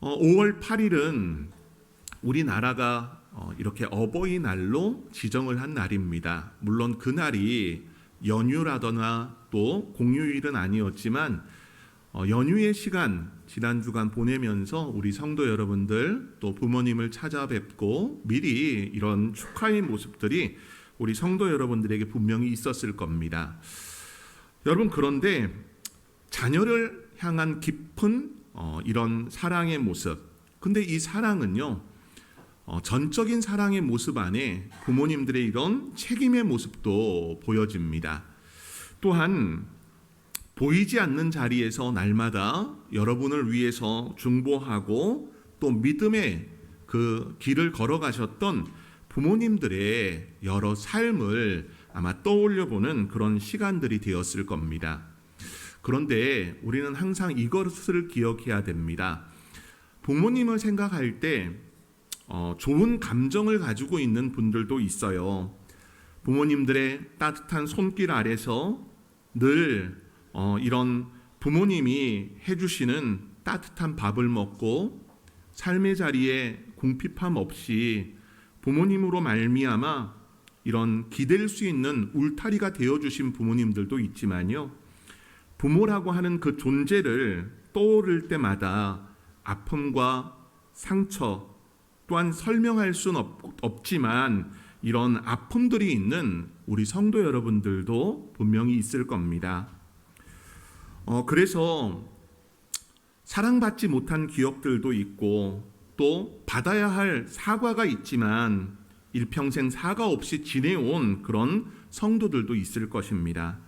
5월 8일은 우리나라가 이렇게 어버이날로 지정을 한 날입니다. 물론 그날이 연휴라거나 또 공휴일은 아니었지만 연휴의 시간 지난 주간 보내면서 우리 성도 여러분들 또 부모님을 찾아뵙고 미리 이런 축하의 모습들이 우리 성도 여러분들에게 분명히 있었을 겁니다. 여러분, 그런데 자녀를 향한 깊은 이런 사랑의 모습, 근데 이 사랑은요 전적인 사랑의 모습 안에 부모님들의 이런 책임의 모습도 보여집니다. 또한 보이지 않는 자리에서 날마다 여러분을 위해서 중보하고 또 믿음의 그 길을 걸어가셨던 부모님들의 여러 삶을 아마 떠올려보는 그런 시간들이 되었을 겁니다. 그런데 우리는 항상 이것을 기억해야 됩니다. 부모님을 생각할 때 좋은 감정을 가지고 있는 분들도 있어요. 부모님들의 따뜻한 손길 아래서 늘 이런 부모님이 해주시는 따뜻한 밥을 먹고 삶의 자리에 궁핍함 없이 부모님으로 말미암아 이런 기댈 수 있는 울타리가 되어주신 부모님들도 있지만요, 부모라고 하는 그 존재를 떠오를 때마다 아픔과 상처 또한 설명할 수는 없지만 이런 아픔들이 있는 우리 성도 여러분들도 분명히 있을 겁니다. 그래서 사랑받지 못한 기억들도 있고 또 받아야 할 사과가 있지만 일평생 사과 없이 지내온 그런 성도들도 있을 것입니다.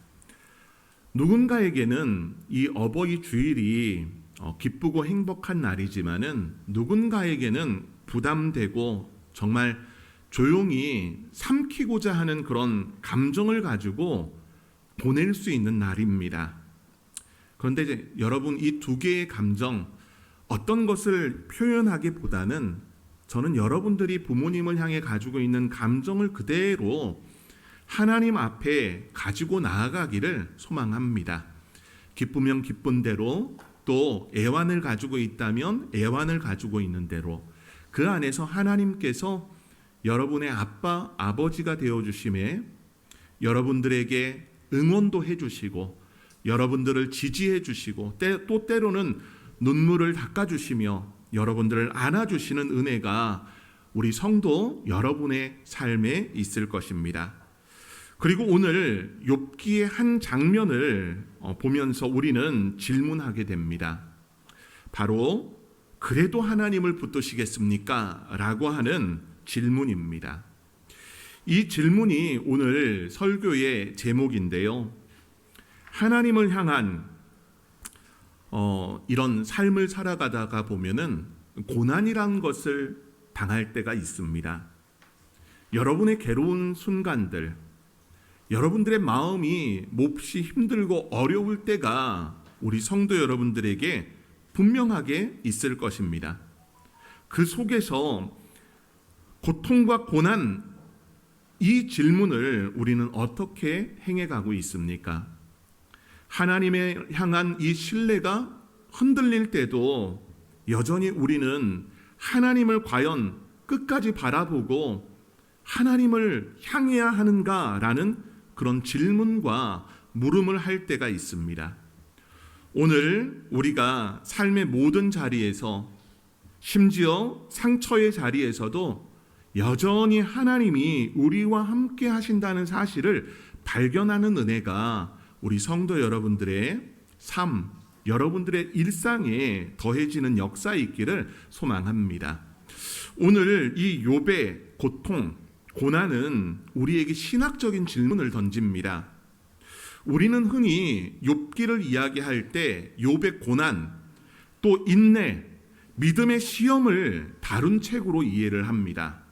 누군가에게는 이 어버이 주일이 기쁘고 행복한 날이지만은 누군가에게는 부담되고 정말 조용히 삼키고자 하는 그런 감정을 가지고 보낼 수 있는 날입니다. 그런데 이제 여러분, 이 두 개의 감정 어떤 것을 표현하기보다는 저는 여러분들이 부모님을 향해 가지고 있는 감정을 그대로 하나님 앞에 가지고 나아가기를 소망합니다. 기쁘면 기쁜 대로, 또 애환을 가지고 있다면 애환을 가지고 있는 대로 그 안에서 하나님께서 여러분의 아빠, 아버지가 되어주심에 여러분들에게 응원도 해주시고 여러분들을 지지해 주시고 또 때로는 눈물을 닦아주시며 여러분들을 안아주시는 은혜가 우리 성도 여러분의 삶에 있을 것입니다. 그리고 오늘 욥기의 한 장면을 보면서 우리는 질문하게 됩니다. 바로 그래도 하나님을 붙드시겠습니까? 라고 하는 질문입니다. 이 질문이 오늘 설교의 제목인데요. 하나님을 향한 이런 삶을 살아가다가 보면은 고난이란 것을 당할 때가 있습니다. 여러분의 괴로운 순간들, 여러분들의 마음이 몹시 힘들고 어려울 때가 우리 성도 여러분들에게 분명하게 있을 것입니다. 그 속에서 고통과 고난, 이 질문을 우리는 어떻게 행해가고 있습니까? 하나님에 향한 이 신뢰가 흔들릴 때도 여전히 우리는 하나님을 과연 끝까지 바라보고 하나님을 향해야 하는가라는 그런 질문과 물음을 할 때가 있습니다. 오늘 우리가 삶의 모든 자리에서, 심지어 상처의 자리에서도 여전히 하나님이 우리와 함께 하신다는 사실을 발견하는 은혜가 우리 성도 여러분들의 삶, 여러분들의 일상에 더해지는 역사 있기를 소망합니다. 오늘 이 욥의 고통, 고난은 우리에게 신학적인 질문을 던집니다. 우리는 흔히 욥기를 이야기할 때 욥의 고난, 또 인내, 믿음의 시험을 다룬 책으로 이해를 합니다.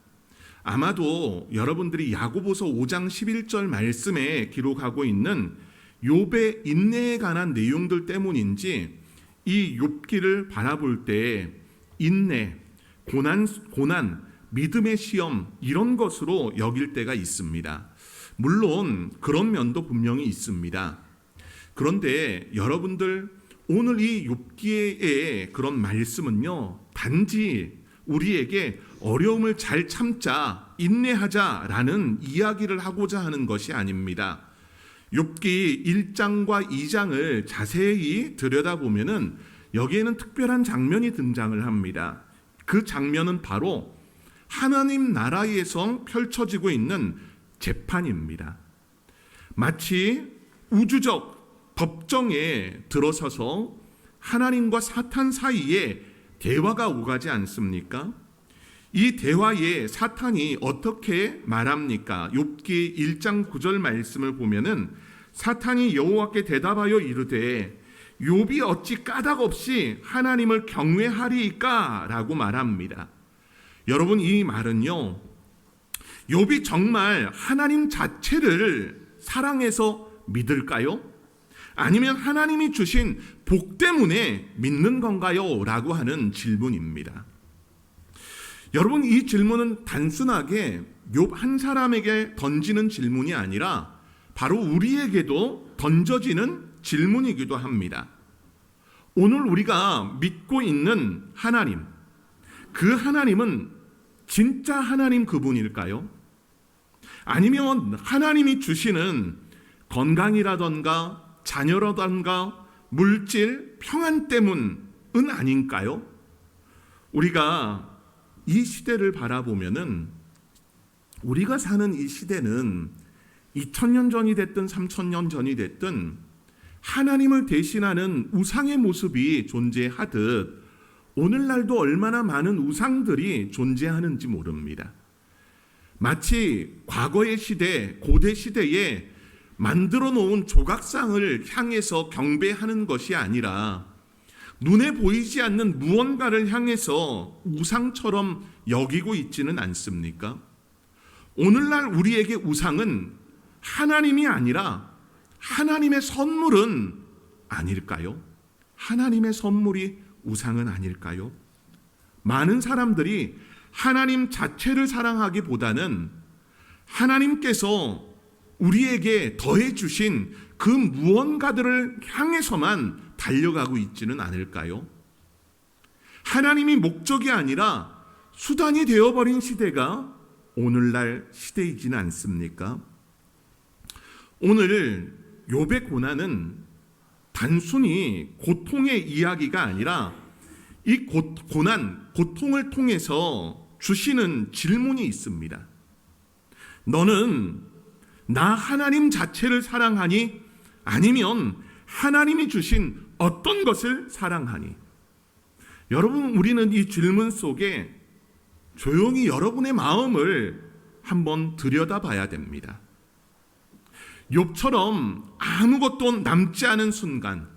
아마도 여러분들이 야고보서 5장 11절 말씀에 기록하고 있는 욥의 인내에 관한 내용들 때문인지 이 욥기를 바라볼 때 인내, 고난, 믿음의 시험, 이런 것으로 여길 때가 있습니다. 물론 그런 면도 분명히 있습니다. 그런데 여러분들, 오늘 이 욥기의 그런 말씀은요, 단지 우리에게 어려움을 잘 참자, 인내하자라는 이야기를 하고자 하는 것이 아닙니다. 욥기 1장과 2장을 자세히 들여다보면은 여기에는 특별한 장면이 등장을 합니다. 그 장면은 바로 하나님 나라에서 펼쳐지고 있는 재판입니다. 마치 우주적 법정에 들어서서 하나님과 사탄 사이에 대화가 오가지 않습니까? 이 대화에 사탄이 어떻게 말합니까? 욥기 1장 9절 말씀을 보면은 사탄이 여호와께 대답하여 이르되 욥이 어찌 까닭 없이 하나님을 경외하리이까? 라고 말합니다. 여러분, 이 말은요, 욥이 정말 하나님 자체를 사랑해서 믿을까요? 아니면 하나님이 주신 복 때문에 믿는 건가요? 라고 하는 질문입니다. 여러분, 이 질문은 단순하게 욥 한 사람에게 던지는 질문이 아니라 바로 우리에게도 던져지는 질문이기도 합니다. 오늘 우리가 믿고 있는 하나님, 그 하나님은 진짜 하나님 그분일까요? 아니면 하나님이 주시는 건강이라던가 자녀라던가 물질, 평안 때문은 아닌가요? 우리가 이 시대를 바라보면은 우리가 사는 이 시대는 2000년 전이 됐든 3000년 전이 됐든 하나님을 대신하는 우상의 모습이 존재하듯 오늘날도 얼마나 많은 우상들이 존재하는지 모릅니다. 마치 과거의 시대, 고대 시대에 만들어 놓은 조각상을 향해서 경배하는 것이 아니라 눈에 보이지 않는 무언가를 향해서 우상처럼 여기고 있지는 않습니까? 오늘날 우리에게 우상은 하나님이 아니라 하나님의 선물은 아닐까요? 하나님의 선물이 우상은 아닐까요? 많은 사람들이 하나님 자체를 사랑하기보다는 하나님께서 우리에게 더해 주신 그 무언가들을 향해서만 달려가고 있지는 않을까요? 하나님이 목적이 아니라 수단이 되어버린 시대가 오늘날 시대이지는 않습니까? 오늘 욥의 고난은 단순히 고통의 이야기가 아니라 이 고통을 통해서 주시는 질문이 있습니다. 너는 나 하나님 자체를 사랑하니? 아니면 하나님이 주신 어떤 것을 사랑하니? 여러분, 우리는 이 질문 속에 조용히 여러분의 마음을 한번 들여다봐야 됩니다. 욥처럼 아무것도 남지 않은 순간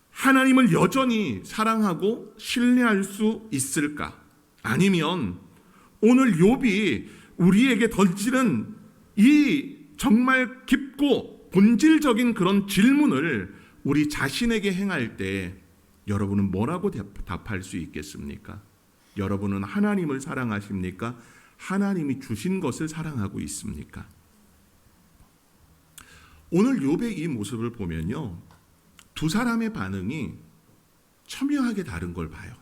하나님을 여전히 사랑하고 신뢰할 수 있을까? 아니면 오늘 욥이 우리에게 던지는 이 정말 깊고 본질적인 그런 질문을 우리 자신에게 행할 때 여러분은 뭐라고 답할 수 있겠습니까? 여러분은 하나님을 사랑하십니까? 하나님이 주신 것을 사랑하고 있습니까? 오늘 욥의 이 모습을 보면요, 두 사람의 반응이 첨예하게 다른 걸 봐요.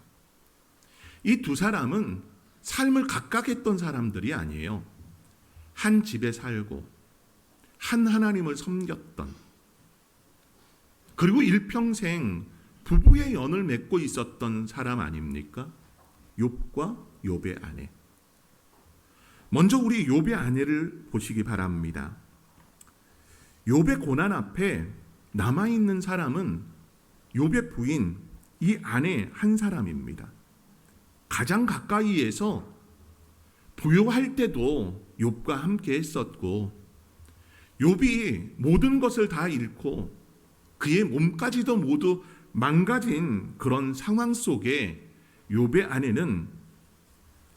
이 두 사람은 삶을 각각 했던 사람들이 아니에요. 한 집에 살고 한 하나님을 섬겼던, 그리고 일평생 부부의 연을 맺고 있었던 사람 아닙니까? 욥과 욥의 아내. 먼저 우리 욥의 아내를 보시기 바랍니다. 욥의 고난 앞에 남아있는 사람은 욥의 부인, 이 아내 한 사람입니다. 가장 가까이에서 부유할 때도 욥과 함께 했었고, 욥이 모든 것을 다 잃고 그의 몸까지도 모두 망가진 그런 상황 속에 욥의 아내는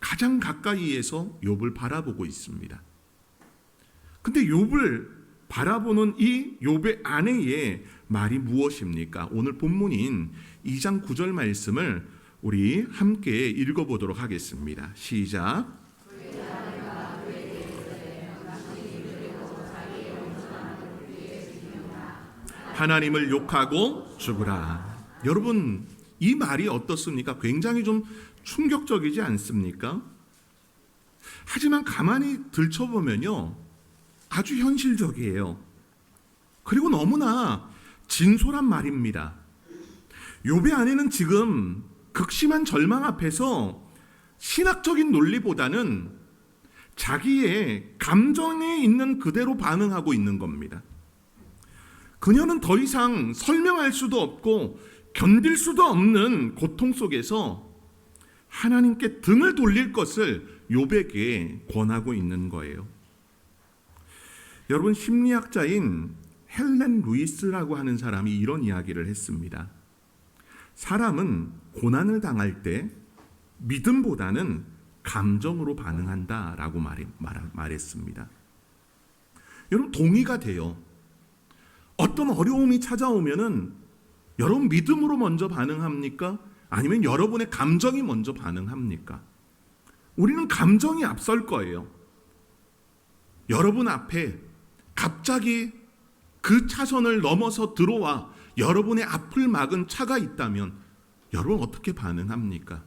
가장 가까이에서 욥을 바라보고 있습니다. 근데 욥을 바라보는 이 욥의 아내의 말이 무엇입니까? 오늘 본문인 2장 9절 말씀을 우리 함께 읽어보도록 하겠습니다. 시작. 하나님을 욕하고 죽으라. 여러분, 이 말이 어떻습니까? 굉장히 좀 충격적이지 않습니까? 하지만 가만히 들춰보면요, 아주 현실적이에요. 그리고 너무나 진솔한 말입니다. 욥의 아내는 지금 극심한 절망 앞에서 신학적인 논리보다는 자기의 감정에 있는 그대로 반응하고 있는 겁니다. 그녀는 더 이상 설명할 수도 없고 견딜 수도 없는 고통 속에서 하나님께 등을 돌릴 것을 욥에게 권하고 있는 거예요. 여러분, 심리학자인 헬렌 루이스라고 하는 사람이 이런 이야기를 했습니다. 사람은 고난을 당할 때 믿음보다는 감정으로 반응한다라고 말했습니다. 여러분, 동의가 돼요. 어떤 어려움이 찾아오면은 여러분 믿음으로 먼저 반응합니까? 아니면 여러분의 감정이 먼저 반응합니까? 우리는 감정이 앞설 거예요. 여러분 앞에 갑자기 그 차선을 넘어서 들어와 여러분의 앞을 막은 차가 있다면 여러분 어떻게 반응합니까?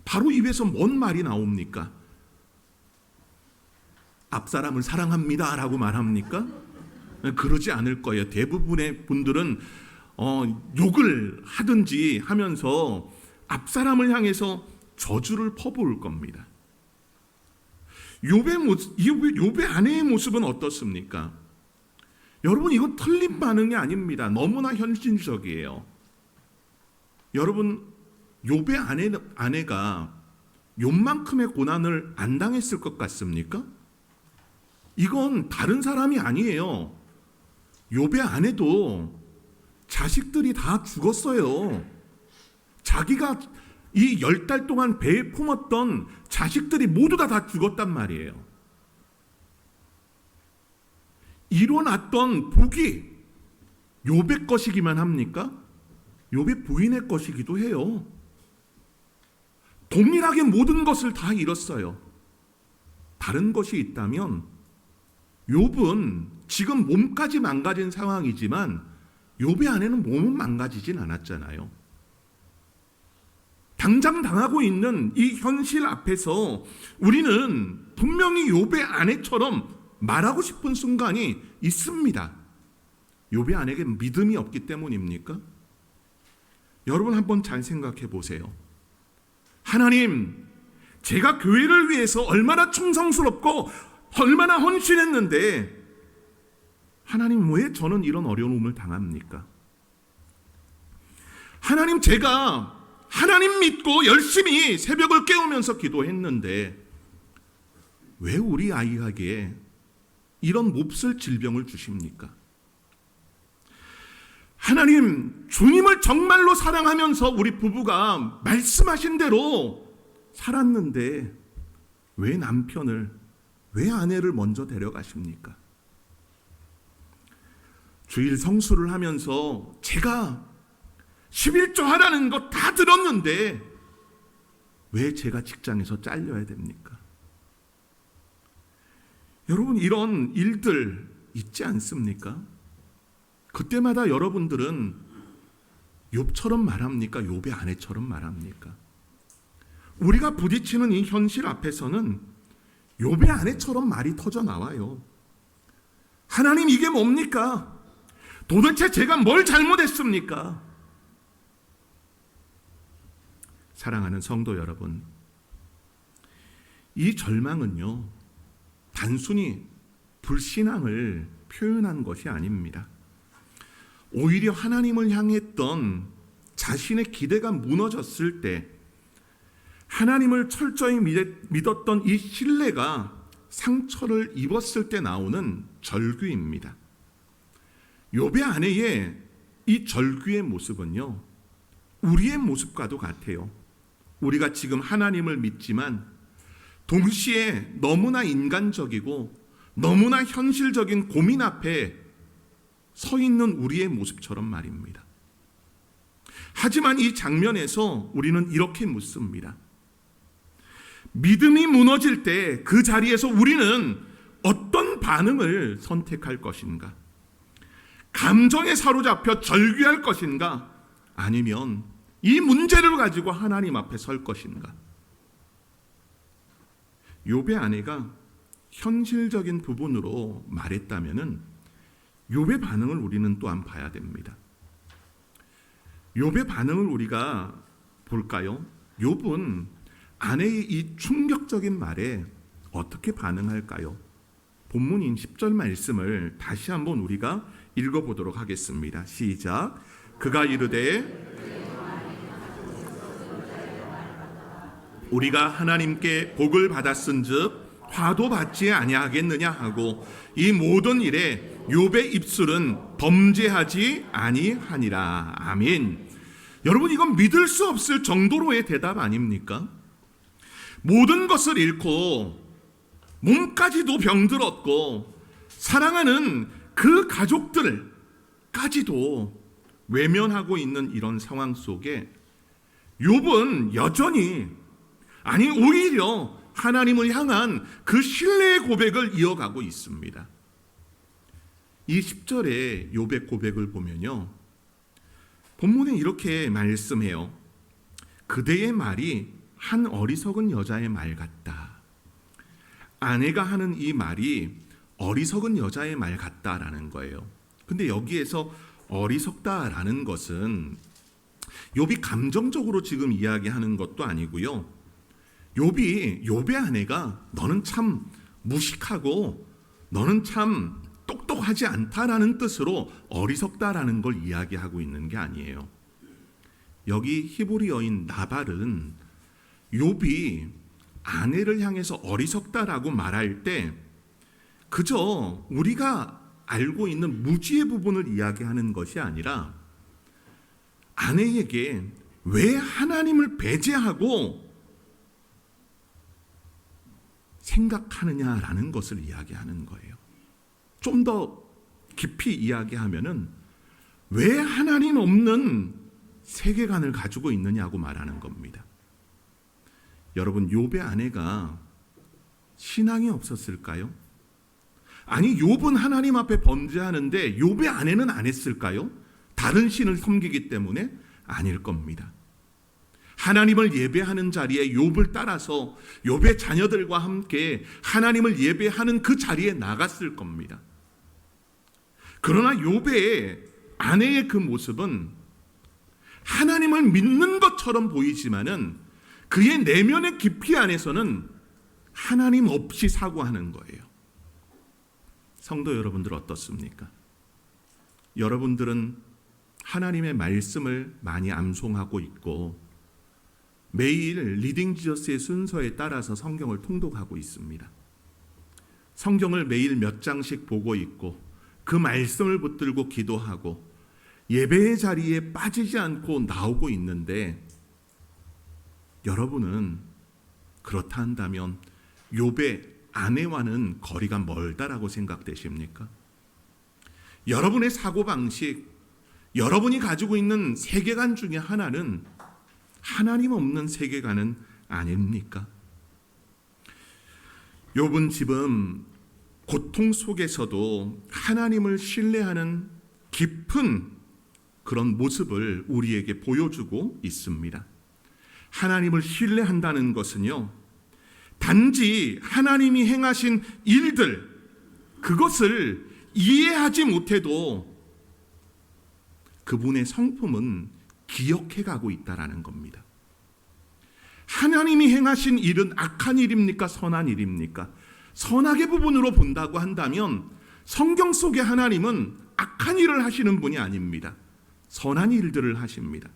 바로 입에서 뭔 말이 나옵니까? 앞사람을 사랑합니다 라고 말합니까? 그러지 않을 거예요. 대부분의 분들은 욕을 하든지 하면서 앞사람을 향해서 저주를 퍼부을 겁니다. 욥의 아내의 모습은 어떻습니까? 여러분, 이건 틀린 반응이 아닙니다. 너무나 현실적이에요. 여러분, 욥의 아내가 욥만큼의 고난을 안 당했을 것 같습니까? 이건 다른 사람이 아니에요. 욥의 아내도 자식들이 다 죽었어요. 자기가 이 10달 동안 배에 품었던 자식들이 모두 다 죽었단 말이에요. 일어났던 복이 욥의 것이기만 합니까? 욥의 부인의 것이기도 해요. 동일하게 모든 것을 다 잃었어요. 다른 것이 있다면 욥은 지금 몸까지 망가진 상황이지만 욥의 아내는 몸은 망가지진 않았잖아요. 당장 당하고 있는 이 현실 앞에서 우리는 분명히 욥의 아내처럼 말하고 싶은 순간이 있습니다. 욥의 아내에게 믿음이 없기 때문입니까? 여러분, 한번 잘 생각해 보세요. 하나님, 제가 교회를 위해서 얼마나 충성스럽고 얼마나 헌신했는데 하나님, 왜 저는 이런 어려움을 당합니까? 하나님, 제가 하나님 믿고 열심히 새벽을 깨우면서 기도했는데 왜 우리 아이에게 이런 몹쓸 질병을 주십니까? 하나님, 주님을 정말로 사랑하면서 우리 부부가 말씀하신 대로 살았는데 왜 남편을, 왜 아내를 먼저 데려가십니까? 주일 성수를 하면서 제가 11조 하라는 거 다 들었는데 왜 제가 직장에서 잘려야 됩니까? 여러분, 이런 일들 있지 않습니까? 그때마다 여러분들은 욥처럼 말합니까? 욥의 아내처럼 말합니까? 우리가 부딪히는 이 현실 앞에서는 욥의 아내처럼 말이 터져 나와요. 하나님, 이게 뭡니까? 도대체 제가 뭘 잘못했습니까? 사랑하는 성도 여러분, 이 절망은요, 단순히 불신앙을 표현한 것이 아닙니다. 오히려 하나님을 향했던 자신의 기대가 무너졌을 때 하나님을 철저히 믿었던 이 신뢰가 상처를 입었을 때 나오는 절규입니다. 욥의 아내의 이 절규의 모습은요, 우리의 모습과도 같아요. 우리가 지금 하나님을 믿지만 동시에 너무나 인간적이고 너무나 현실적인 고민 앞에 서 있는 우리의 모습처럼 말입니다. 하지만 이 장면에서 우리는 이렇게 묻습니다. 믿음이 무너질 때 그 자리에서 우리는 어떤 반응을 선택할 것인가? 감정에 사로잡혀 절규할 것인가? 아니면 이 문제를 가지고 하나님 앞에 설 것인가? 욥의 아내가 현실적인 부분으로 말했다면은 욥의 반응을 우리는 또한 봐야 됩니다. 욥의 반응을 우리가 볼까요? 욥은 아내의 이 충격적인 말에 어떻게 반응할까요? 본문인 10절 말씀을 다시 한번 우리가 읽어보도록 하겠습니다. 시작. 그가 이르되 우리가 하나님께 복을 받았은즉 화도 받지 아니하겠느냐 하고 이 모든 일에 욥의 입술은 범죄하지 아니하니라. 아멘. 여러분, 이건 믿을 수 없을 정도로의 대답 아닙니까? 모든 것을 잃고 몸까지도 병들었고 사랑하는 그 가족들까지도 외면하고 있는 이런 상황 속에 욥은 여전히, 아니 오히려 하나님을 향한 그 신뢰의 고백을 이어가고 있습니다. 이 10절의 욥의 고백을 보면요, 본문에 이렇게 말씀해요. 그대의 말이 한 어리석은 여자의 말 같다. 아내가 하는 이 말이 어리석은 여자의 말 같다라는 거예요. 근데 여기에서 어리석다라는 것은 욥이 감정적으로 지금 이야기하는 것도 아니고요. 욥의 아내가 너는 참 무식하고 너는 참 똑똑하지 않다라는 뜻으로 어리석다라는 걸 이야기하고 있는 게 아니에요. 여기 히브리어인 나발은 욥이 아내를 향해서 어리석다라고 말할 때 그저 우리가 알고 있는 무지의 부분을 이야기하는 것이 아니라 아내에게 왜 하나님을 배제하고 생각하느냐라는 것을 이야기하는 거예요. 좀 더 깊이 이야기하면은 왜 하나님 없는 세계관을 가지고 있느냐고 말하는 겁니다. 여러분, 욥의 아내가 신앙이 없었을까요? 아니, 욥은 하나님 앞에 범죄하는데 욥의 아내는 안 했을까요? 다른 신을 섬기기 때문에? 아닐 겁니다. 하나님을 예배하는 자리에 욥을 따라서 욥의 자녀들과 함께 하나님을 예배하는 그 자리에 나갔을 겁니다. 그러나 욥의 아내의 그 모습은 하나님을 믿는 것처럼 보이지만은 그의 내면의 깊이 안에서는 하나님 없이 사고하는 거예요. 성도 여러분들 어떻습니까? 여러분들은 하나님의 말씀을 많이 암송하고 있고 매일 리딩 지저스의 순서에 따라서 성경을 통독하고 있습니다. 성경을 매일 몇 장씩 보고 있고 그 말씀을 붙들고 기도하고 예배의 자리에 빠지지 않고 나오고 있는데 여러분은 그렇다 한다면 욥의 아내와는 거리가 멀다라고 생각되십니까? 여러분의 사고방식, 여러분이 가지고 있는 세계관 중에 하나는 하나님 없는 세계관은 아닙니까? 욥은 지금 고통 속에서도 하나님을 신뢰하는 깊은 그런 모습을 우리에게 보여주고 있습니다. 하나님을 신뢰한다는 것은요, 단지 하나님이 행하신 일들, 그것을 이해하지 못해도 그분의 성품은 기억해가고 있다라는 겁니다. 하나님이 행하신 일은 악한 일입니까? 선한 일입니까? 선악의 부분으로 본다고 한다면 성경 속의 하나님은 악한 일을 하시는 분이 아닙니다. 선한 일들을 하십니다.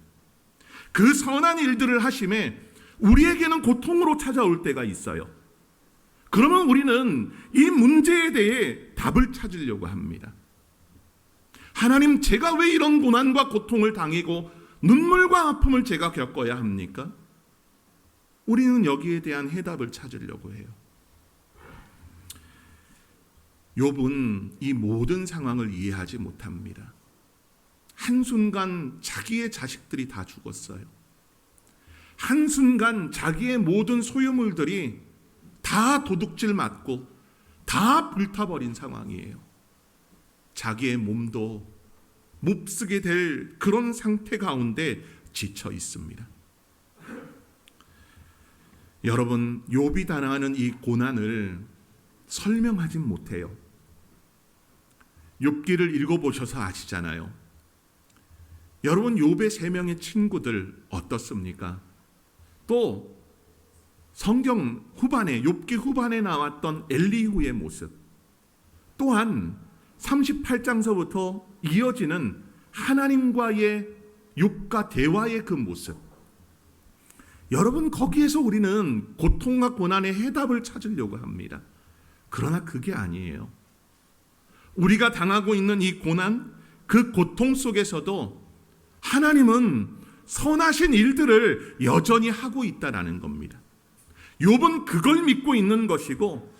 그 선한 일들을 하심에 우리에게는 고통으로 찾아올 때가 있어요. 그러면 우리는 이 문제에 대해 답을 찾으려고 합니다. 하나님, 제가 왜 이런 고난과 고통을 당하고 눈물과 아픔을 제가 겪어야 합니까? 우리는 여기에 대한 해답을 찾으려고 해요. 욥은 이 모든 상황을 이해하지 못합니다. 한순간 자기의 자식들이 다 죽었어요. 한순간 자기의 모든 소유물들이 다 도둑질 맞고 다 불타버린 상황이에요. 자기의 몸도 몹쓰게 될 그런 상태 가운데 지쳐 있습니다. 여러분, 욥이 당하는 이 고난을 설명하진 못해요. 욥기를 읽어보셔서 아시잖아요. 여러분, 욥의 3명의 친구들 어떻습니까? 또 성경 후반에, 욥기 후반에 나왔던 엘리후의 모습, 또한 38장서부터 이어지는 하나님과의 욥과 대화의 그 모습, 여러분, 거기에서 우리는 고통과 고난의 해답을 찾으려고 합니다. 그러나 그게 아니에요. 우리가 당하고 있는 이 고난, 그 고통 속에서도 하나님은 선하신 일들을 여전히 하고 있다라는 겁니다. 욥은 그걸 믿고 있는 것이고,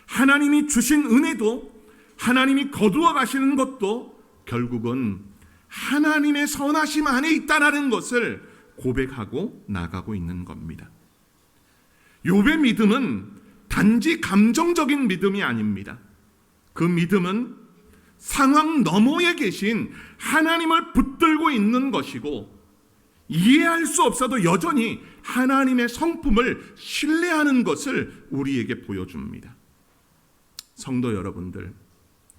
하나님이 주신 은혜도, 하나님이 거두어 가시는 것도 결국은 하나님의 선하심 안에 있다라는 것을 고백하고 나가고 있는 겁니다. 욥의 믿음은 단지 감정적인 믿음이 아닙니다. 그 믿음은 상황 너머에 계신 하나님을 붙들고 있는 것이고, 이해할 수 없어도 여전히 하나님의 성품을 신뢰하는 것을 우리에게 보여줍니다. 성도 여러분들,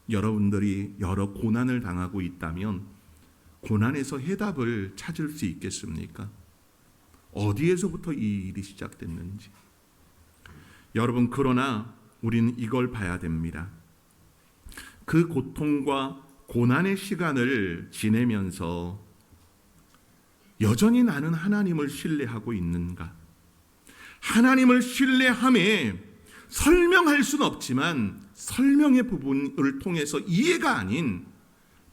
여러분들이 여러 고난을 당하고 있다면 고난에서 해답을 찾을 수 있겠습니까? 어디에서부터 이 일이 시작됐는지. 여러분, 그러나 우리는 이걸 봐야 됩니다. 그 고통과 고난의 시간을 지내면서 여전히 나는 하나님을 신뢰하고 있는가? 하나님을 신뢰함에 설명할 수는 없지만 설명의 부분을 통해서 이해가 아닌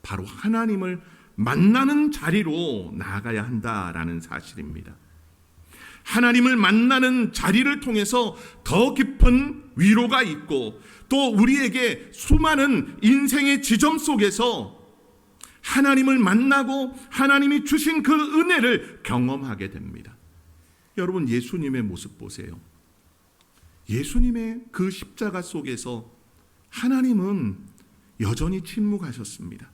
바로 하나님을 만나는 자리로 나아가야 한다라는 사실입니다. 하나님을 만나는 자리를 통해서 더 깊은 위로가 있고, 또 우리에게 수많은 인생의 지점 속에서 하나님을 만나고 하나님이 주신 그 은혜를 경험하게 됩니다. 여러분, 예수님의 모습 보세요. 예수님의 그 십자가 속에서 하나님은 여전히 침묵하셨습니다.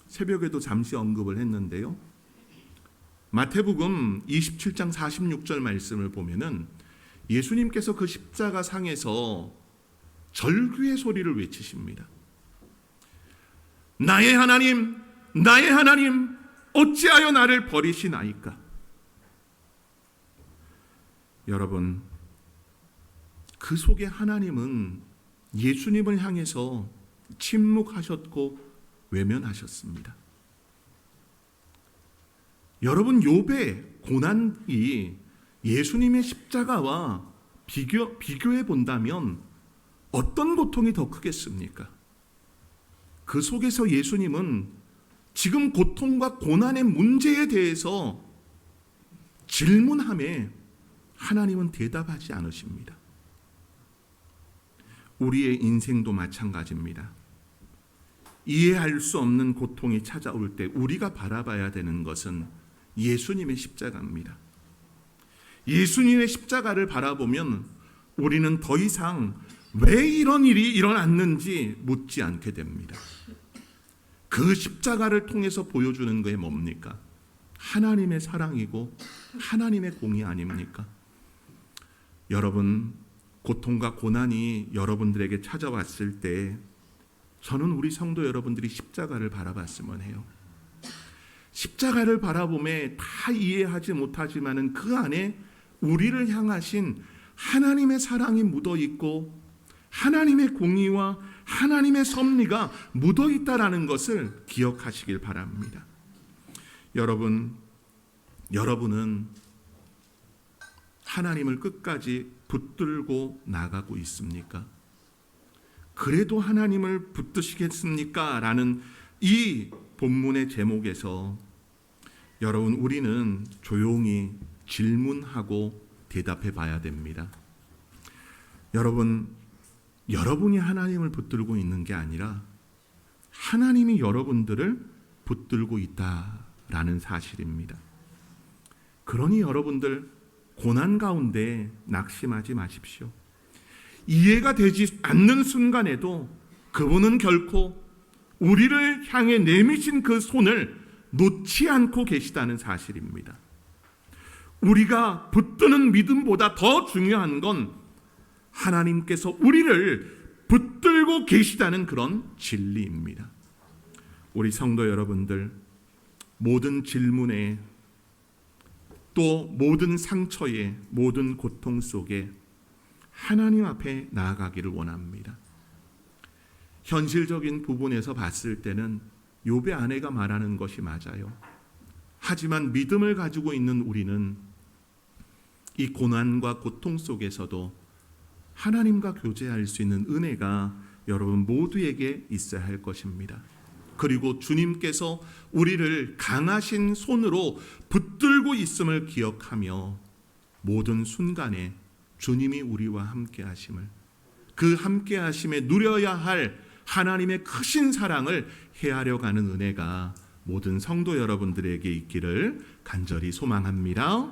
새벽에도 잠시 언급을 했는데요. 마태복음 27장 46절 말씀을 보면은 예수님께서 그 십자가 상에서 절규의 소리를 외치십니다. 나의 하나님, 나의 하나님, 어찌하여 나를 버리시나이까? 여러분, 그 속에 하나님은 예수님을 향해서 침묵하셨고 외면하셨습니다. 여러분, 욥의 고난이 예수님의 십자가와 비교해 본다면 어떤 고통이 더 크겠습니까? 그 속에서 예수님은 지금 고통과 고난의 문제에 대해서 질문함에 하나님은 대답하지 않으십니다. 우리의 인생도 마찬가지입니다. 이해할 수 없는 고통이 찾아올 때 우리가 바라봐야 되는 것은 예수님의 십자가입니다. 예수님의 십자가를 바라보면 우리는 더 이상 왜 이런 일이 일어났는지 묻지 않게 됩니다. 그 십자가를 통해서 보여주는 게 뭡니까? 하나님의 사랑이고 하나님의 공의 아닙니까? 여러분, 고통과 고난이 여러분들에게 찾아왔을 때 저는 우리 성도 여러분들이 십자가를 바라봤으면 해요. 십자가를 바라보며 다 이해하지 못하지만은 그 안에 우리를 향하신 하나님의 사랑이 묻어 있고 하나님의 공의와 하나님의 섭리가 묻어 있다라는 것을 기억하시길 바랍니다. 여러분은 하나님을 끝까지 붙들고 나가고 있습니까? 그래도 하나님을 붙드시겠습니까? 라는 이 본문의 제목에서 여러분, 우리는 조용히 질문하고 대답해 봐야 됩니다. 여러분이 하나님을 붙들고 있는 게 아니라 하나님이 여러분들을 붙들고 있다라는 사실입니다. 그러니 여러분들, 고난 가운데 낙심하지 마십시오. 이해가 되지 않는 순간에도 그분은 결코 우리를 향해 내미신 그 손을 놓지 않고 계시다는 사실입니다. 우리가 붙드는 믿음보다 더 중요한 건 하나님께서 우리를 붙들고 계시다는 그런 진리입니다. 우리 성도 여러분들, 모든 질문에 또 모든 상처에 모든 고통 속에 하나님 앞에 나아가기를 원합니다. 현실적인 부분에서 봤을 때는 욥의 아내가 말하는 것이 맞아요. 하지만 믿음을 가지고 있는 우리는 이 고난과 고통 속에서도 하나님과 교제할 수 있는 은혜가 여러분 모두에게 있어야 할 것입니다. 그리고 주님께서 우리를 강하신 손으로 붙들고 있음을 기억하며 모든 순간에 주님이 우리와 함께 하심을, 그 함께 하심에 누려야 할 하나님의 크신 사랑을 헤아려 가는 은혜가 모든 성도 여러분들에게 있기를 간절히 소망합니다.